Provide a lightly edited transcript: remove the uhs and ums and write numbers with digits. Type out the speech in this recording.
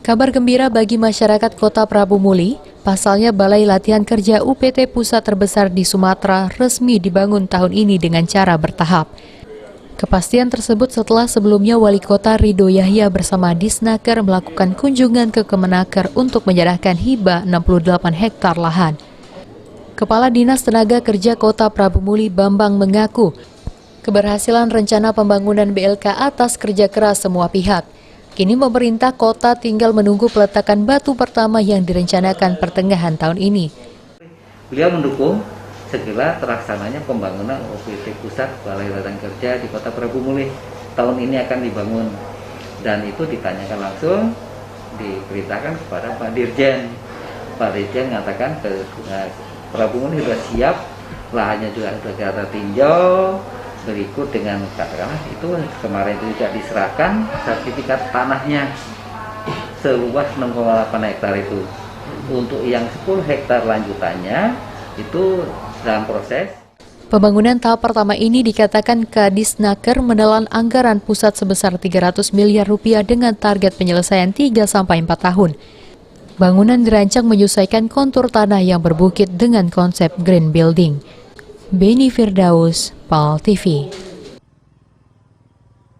Kabar gembira bagi masyarakat Kota Prabu Muli, pasalnya Balai Latihan Kerja UPT Pusat terbesar di Sumatera resmi dibangun tahun ini dengan cara bertahap. Kepastian tersebut setelah sebelumnya Wali Kota Ridho Yahya bersama Disnaker melakukan kunjungan ke Kemenaker untuk menyerahkan hibah 68 hektar lahan. Kepala Dinas Tenaga Kerja Kota Prabu Muli Bambang mengaku, keberhasilan rencana pembangunan BLK atas kerja keras semua pihak. Kini pemerintah kota tinggal menunggu peletakan batu pertama yang direncanakan pertengahan tahun ini. Beliau mendukung segera terlaksananya pembangunan UPT Pusat Balai Latihan Kerja di Kota Prabu Muli. Tahun ini akan dibangun dan itu ditanyakan langsung, diberitakan kepada Pak Dirjen. Pak Dirjen mengatakan ke Prabu Muli sudah siap, lahannya juga sudah kita tinjau. Berikut dengan katakanlah itu kemarin itu juga diserahkan sertifikat tanahnya seluas 6,8 hektar itu. Untuk yang 10 hektar lanjutannya itu dalam proses. Pembangunan tahap pertama ini dikatakan Kadisnaker menelan anggaran pusat sebesar 300 miliar rupiah dengan target penyelesaian 3-4 tahun. Bangunan dirancang menyesuaikan kontur tanah yang berbukit dengan konsep green building. Beni Firdaus, PAL TV.